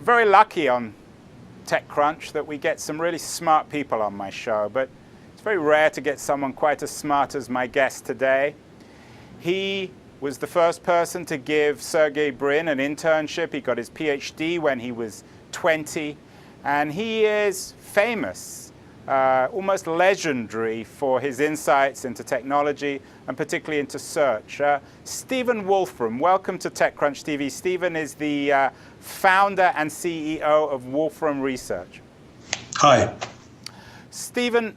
very lucky on TechCrunch that we get some really smart people on my show, but it's very rare to get someone quite as smart as my guest today. He was the first person to give Sergey Brin an internship. He got his PhD when he was 20, and he is famous, almost legendary for his insights into technology and particularly into search. Stephen Wolfram, welcome to TechCrunch TV. Stephen is the founder and CEO of Wolfram Research. Hi. Stephen,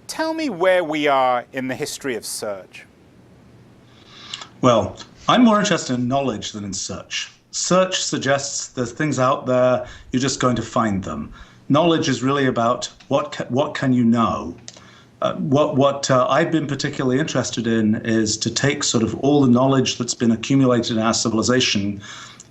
tell me where we are in the history of search. Well, I'm more interested in knowledge than in search. Search suggests there's things out there, you're just going to find them. Knowledge is really about what can you know. What I've been particularly interested in is to take sort of all the knowledge that's been accumulated in our civilization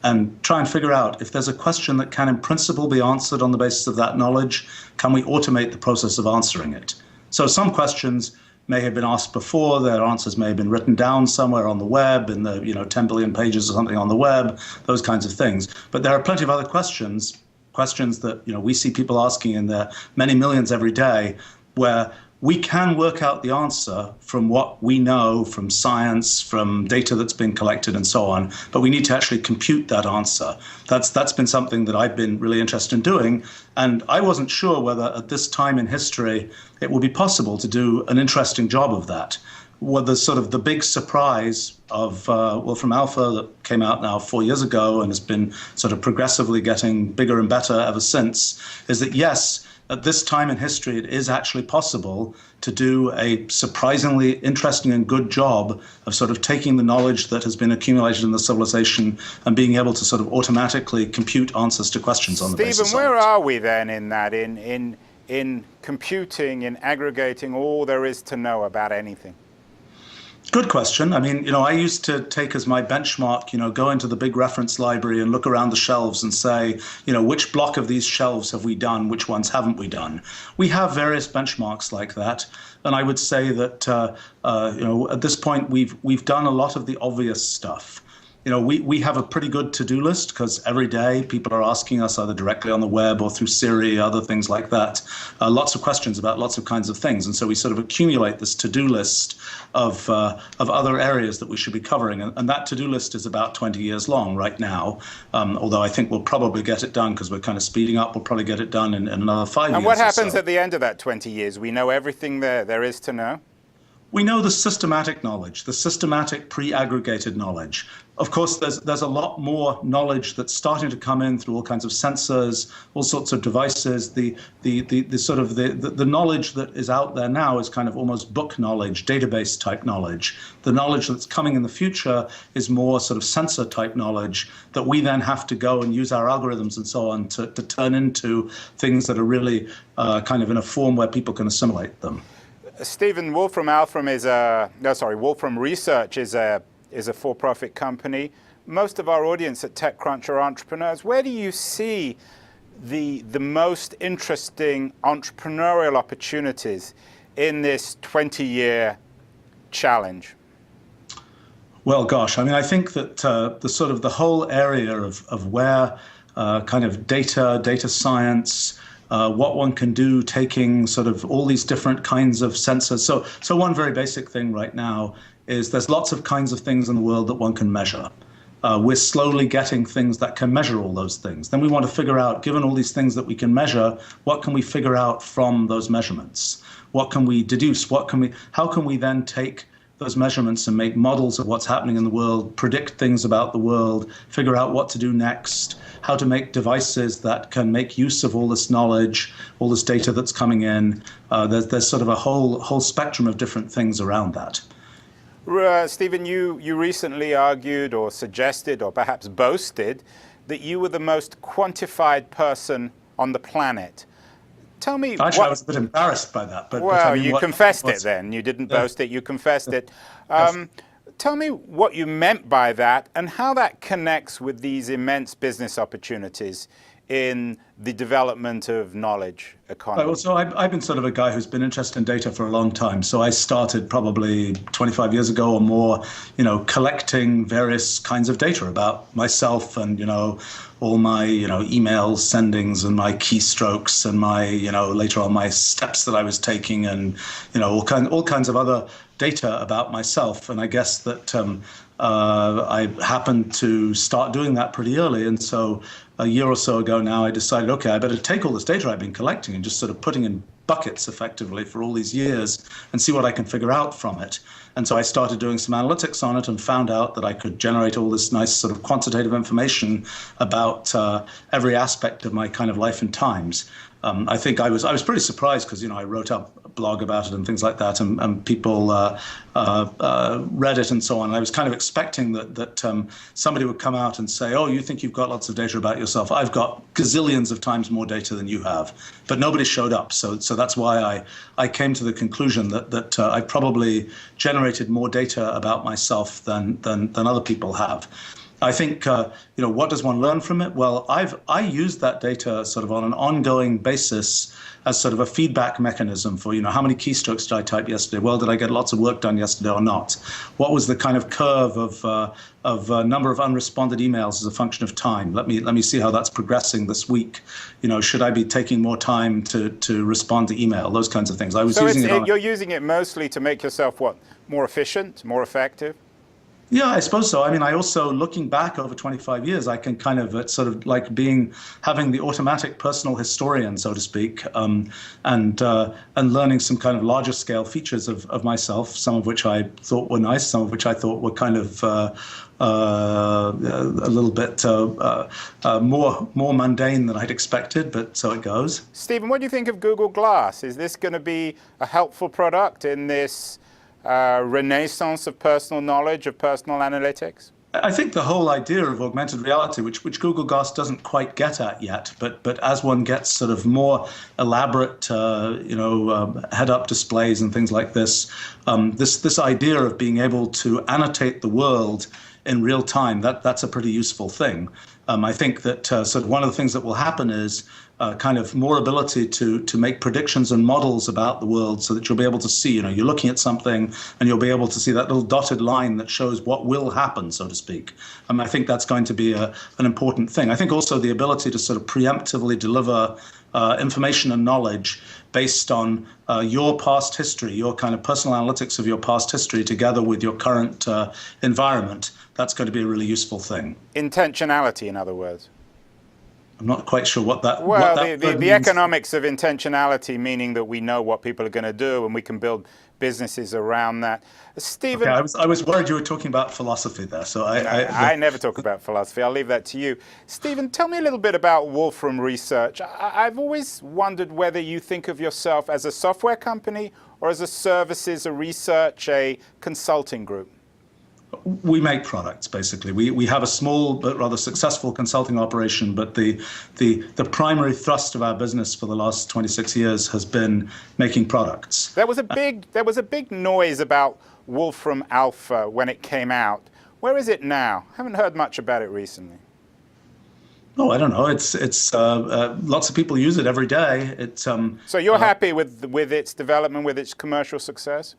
and try and figure out if there's a question that can in principle be answered on the basis of that knowledge, can we automate the process of answering it? So some questions may have been asked before, their answers may have been written down somewhere on the web in the 10 billion pages or something on the web, those kinds of things. But there are plenty of other questions that we see people asking in their many millions every day, where we can work out the answer from what we know from science, from data that's been collected and so on, but we need to actually compute that answer. That's been something that I've been really interested in doing, and I wasn't sure whether at this time in history it would be possible to do an interesting job of that. Well, the sort of the big surprise of Wolfram Alpha that came out now 4 years ago and has been sort of progressively getting bigger and better ever since is that yes, at this time in history, it is actually possible to do a surprisingly interesting and good job of sort of taking the knowledge that has been accumulated in the civilization and being able to sort of automatically compute answers to questions on the basis of it. Stephen, where are we then in that, in computing, in aggregating all there is to know about anything? Good question. I mean, I used to take as my benchmark, go into the big reference library and look around the shelves and say, which block of these shelves have we done? Which ones haven't we done? We have various benchmarks like that. And I would say that, at this point, we've done a lot of the obvious stuff. We have a pretty good to-do list because every day people are asking us either directly on the web or through Siri, other things like that, lots of questions about lots of kinds of things. And so we sort of accumulate this to-do list of other areas that we should be covering. And that to-do list is about 20 years long right now, although I think we'll probably get it done because we're kind of speeding up. We'll probably get it done in another 5 years. And what happens at the end of that 20 years? We know everything there is to know? We know the systematic knowledge, the systematic pre-aggregated knowledge. Of course, there's a lot more knowledge that's starting to come in through all kinds of sensors, all sorts of devices. The knowledge that is out there now is kind of almost book knowledge, database type knowledge. The knowledge that's coming in the future is more sort of sensor type knowledge that we then have to go and use our algorithms and so on to turn into things that are really kind of in a form where people can assimilate them. Stephen, Wolfram Research is a for-profit company. Most of our audience at TechCrunch are entrepreneurs. Where do you see the most interesting entrepreneurial opportunities in this 20-year challenge? Well, gosh, I mean, I think that the whole area of where kind of data science, what one can do taking sort of all these different kinds of sensors. So one very basic thing right now is there's lots of kinds of things in the world that one can measure. We're slowly getting things that can measure all those things. Then we want to figure out, given all these things that we can measure, what can we figure out from those measurements? What can we deduce? How can we then take those measurements and make models of what's happening in the world, predict things about the world, figure out what to do next, how to make devices that can make use of all this knowledge, all this data that's coming in. There's sort of a whole spectrum of different things around that. Stephen, you recently argued or suggested or perhaps boasted that you were the most quantified person on the planet. Tell me. Actually, I was a bit embarrassed by that. But well, I mean, you confessed it then. You didn't boast it, you confessed it. Yes. Tell me what you meant by that and how that connects with these immense business opportunities in the development of knowledge economy? Well, so I've been sort of a guy who's been interested in data for a long time. So I started probably 25 years ago or more, collecting various kinds of data about myself and, all my, emails, sendings and my keystrokes and my, later on my steps that I was taking and, all kinds of other data about myself. And I guess that I happened to start doing that pretty early. And so a year or so ago now, I decided, okay, I better take all this data I've been collecting and just sort of putting in buckets effectively for all these years and see what I can figure out from it. And so I started doing some analytics on it and found out that I could generate all this nice sort of quantitative information about every aspect of my kind of life and times. I think I was pretty surprised because, I wrote up a blog about it and things like that, and people read it and so on. And I was kind of expecting that somebody would come out and say, oh, you think you've got lots of data about yourself. I've got gazillions of times more data than you have. But nobody showed up. So that's why I came to the conclusion that I probably generated more data about myself than other people have. I think, what does one learn from it? Well, I used that data sort of on an ongoing basis as sort of a feedback mechanism for, how many keystrokes did I type yesterday? Well, did I get lots of work done yesterday or not? What was the kind of curve of number of unresponded emails as a function of time? Let me see how that's progressing this week. Should I be taking more time to respond to email? Those kinds of things. I was using it. You're using it mostly to make yourself more efficient, more effective? Yeah, I suppose so. I mean, I also, looking back over 25 years, I can kind of, it's sort of like having the automatic personal historian, so to speak, and learning some kind of larger scale features of myself, some of which I thought were nice, some of which I thought were kind of a little bit more mundane than I'd expected, but so it goes. Stephen, what do you think of Google Glass? Is this going to be a helpful product in this renaissance of personal knowledge, of personal analytics? I think the whole idea of augmented reality, which Google Glass doesn't quite get at yet, but as one gets sort of more elaborate, head-up displays and things like this, this idea of being able to annotate the world in real time, that's a pretty useful thing. I think that sort of one of the things that will happen is kind of more ability to make predictions and models about the world so that you'll be able to see, you're looking at something and you'll be able to see that little dotted line that shows what will happen, so to speak. I think that's going to be an important thing. I think also the ability to sort of preemptively deliver information and knowledge based on your past history, your kind of personal analytics of your past history together with your current environment, that's going to be a really useful thing. Intentionality, in other words. I'm not quite sure what that the economics of intentionality, meaning that we know what people are going to do and we can build businesses around that. Stephen, okay, I was worried you were talking about philosophy there, so I never talk about philosophy. I'll leave that to you. Stephen, tell me a little bit about Wolfram Research. I've always wondered whether you think of yourself as a software company or as a services, a research, a consulting group. We make products, basically. We have a small but rather successful consulting operation, but the primary thrust of our business for the last 26 years has been making products. There was a big noise about Wolfram Alpha when it came out. Where is it now? I haven't heard much about it recently. Oh, I don't know. It's lots of people use it every day. So you're happy with its development, with its commercial success?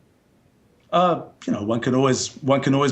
One can always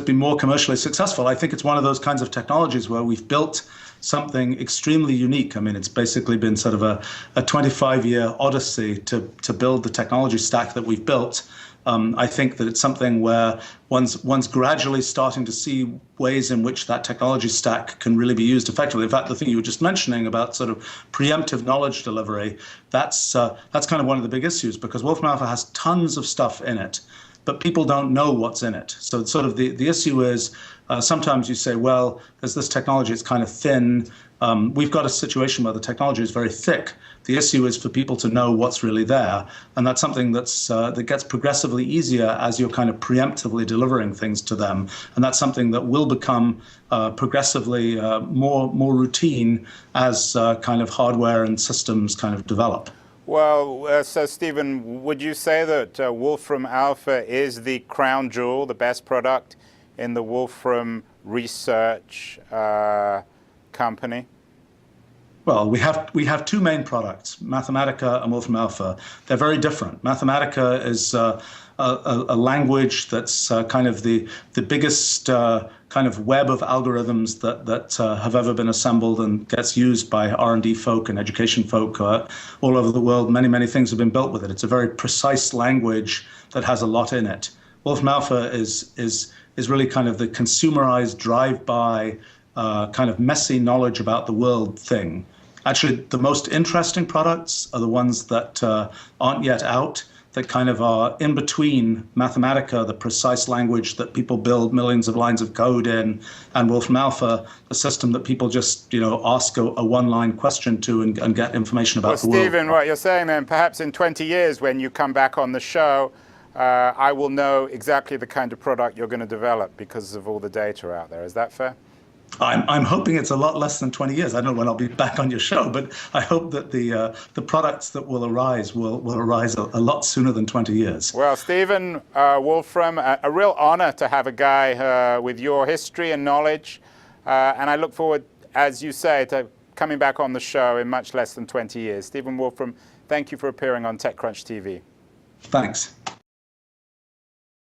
be more commercially successful. I think it's one of those kinds of technologies where we've built something extremely unique. I mean, it's basically been sort of a 25-year odyssey to build the technology stack that we've built. I think that it's something where one's gradually starting to see ways in which that technology stack can really be used effectively. In fact, the thing you were just mentioning about sort of preemptive knowledge delivery, that's kind of one of the big issues, because Wolfram Alpha has tons of stuff in it, but people don't know what's in it. So sort of the issue is sometimes you say, well, there's this technology, it's kind of thin. We've got a situation where the technology is very thick. The issue is for people to know what's really there. And that's something that gets progressively easier as you're kind of preemptively delivering things to them. And that's something that will become progressively more routine as kind of hardware and systems kind of develop. Well, so Stephen, would you say that Wolfram Alpha is the crown jewel, the best product in the Wolfram Research company? Well, we have two main products, Mathematica and Wolfram Alpha. They're very different. Mathematica is a language that's kind of the biggest kind of web of algorithms that have ever been assembled and gets used by R&D folk and education folk all over the world. Many things have been built with it. It's a very precise language that has a lot in it. Wolfram Alpha is really kind of the consumerized drive-by kind of messy knowledge about the world thing. Actually, the most interesting products are the ones that aren't yet out, that kind of are in between Mathematica, the precise language that people build millions of lines of code in, and Wolfram Alpha, a system that people just ask a one-line question to and get information about the world. Well, Stephen, what you're saying then, perhaps in 20 years when you come back on the show, I will know exactly the kind of product you're going to develop because of all the data out there. Is that fair? I'm hoping it's a lot less than 20 years. I don't know when I'll be back on your show, but I hope that the products that will arise will arise a lot sooner than 20 years. Well, Stephen Wolfram, a real honor to have a guy with your history and knowledge. And I look forward, as you say, to coming back on the show in much less than 20 years. Stephen Wolfram, thank you for appearing on TechCrunch TV. Thanks.